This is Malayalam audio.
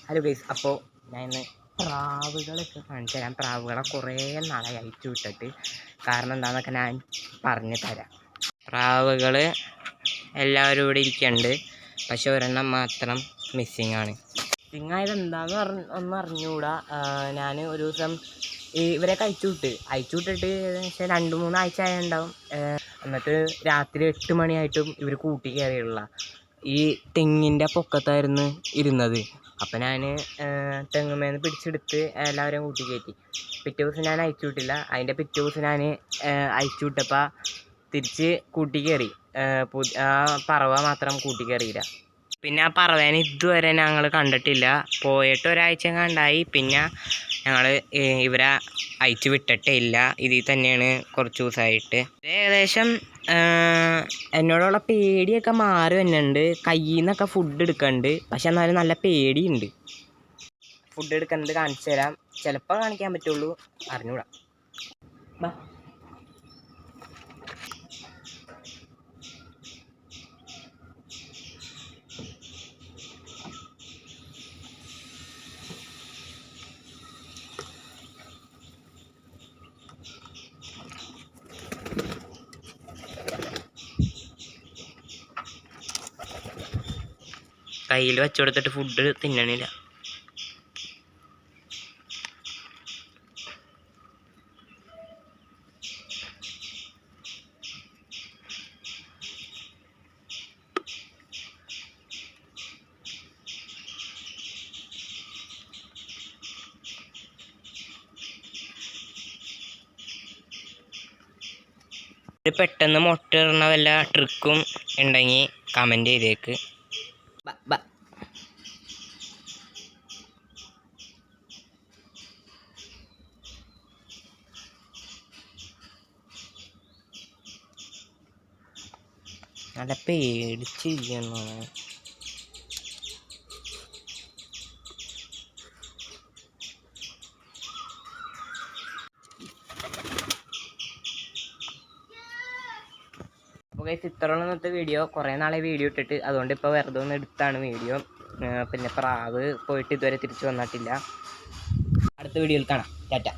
ഹലോ ഗൈസ്, അപ്പോൾ ഞാൻ ഇന്ന് പ്രാവുകളൊക്കെ കാണിച്ചു തരാം. പ്രാവുകളെ കുറേ നാളായി അയച്ചു വിട്ടിട്ട്. കാരണം എന്താണെന്നൊക്കെ ഞാൻ പറഞ്ഞു തരാം. പ്രാവുകൾ എല്ലാവരും ഇവിടെ ഇരിക്കുന്നുണ്ട്, പക്ഷെ ഒരെണ്ണം മാത്രം മിസ്സിങ് ആണ്. മിസ്സിങ് ആയത് എന്താണെന്ന് ഒന്നും അറിഞ്ഞുകൂടാ. ഞാൻ ഒരു ദിവസം ഇവരൊക്കെ അയച്ചു വിട്ടിട്ട് ഏകദേശം 2-3 ആഴ്ച ആയുണ്ടാവും. എന്നിട്ട് രാത്രി 8 മണിയായിട്ടും ഇവർ കൂട്ടി കയറിയുള്ള ഈ തെങ്ങിൻ്റെ പൊക്കത്തായിരുന്നു ഇരുന്നത്. അപ്പം ഞാൻ തെങ്ങുമേന്ന് പിടിച്ചെടുത്ത് എല്ലാവരെയും കൂട്ടി കയറ്റി. പിറ്റേ ദിവസം ഞാൻ അയച്ചു വിട്ടില്ല. അതിൻ്റെ പിറ്റേ ദിവസം ഞാൻ അയച്ചു വിട്ടപ്പോൾ തിരിച്ച് കൂട്ടി കയറി. ആ പറവ മാത്രം കൂട്ടി കയറിയില്ല. പിന്നെ ആ പറവേനെ ഇതുവരെ ഞങ്ങൾ കണ്ടിട്ടില്ല. പോയിട്ട് ഒരാഴ്ച കണ്ടായി. പിന്നെ ഞങ്ങൾ ഇവരെ അയച്ചു വിട്ടിട്ടേ ഇല്ല. ഇതിൽ തന്നെയാണ് കുറച്ച് ദിവസമായിട്ട്. ഏകദേശം എന്നോടുള്ള പേടിയൊക്കെ മാറി വരുന്നുണ്ട്. കയ്യിൽ നിന്നൊക്കെ ഫുഡ് എടുക്കുന്നുണ്ട്, പക്ഷെ എന്നാലും നല്ല പേടിയുണ്ട്. ഫുഡ് എടുക്കുന്നത് കാണിച്ചു തരാം. ചിലപ്പോൾ കാണിക്കാൻ പറ്റുള്ളൂ, അറിഞ്ഞൂടാ. ബാ. കയ്യിൽ വെച്ചു കൊടുത്തിട്ട് ഫുഡ് തിന്നണില്ല. പെട്ടെന്ന് മുട്ട ഇടുന്ന വല്ല ട്രിക്കും ഉണ്ടെങ്കിൽ കമൻറ്റ് ചെയ്തേക്ക്. നല്ല പേടിച്ചിരിക്കുന്നു. അപ്പോൾ ഗൈസ്, ഇത്രയുള്ള ഇന്നത്തെ വീഡിയോ. കുറേ നാളെ വീഡിയോ ഇട്ടിട്ട്, അതുകൊണ്ട് ഇപ്പോൾ വെറുതെ ഒന്ന് എടുത്താണ് വീഡിയോ. പിന്നെ പ്രാവ് പോയിട്ട് ഇതുവരെ തിരിച്ചു വന്നിട്ടില്ല. അടുത്ത വീഡിയോയിൽ കാണാം. ടാറ്റ.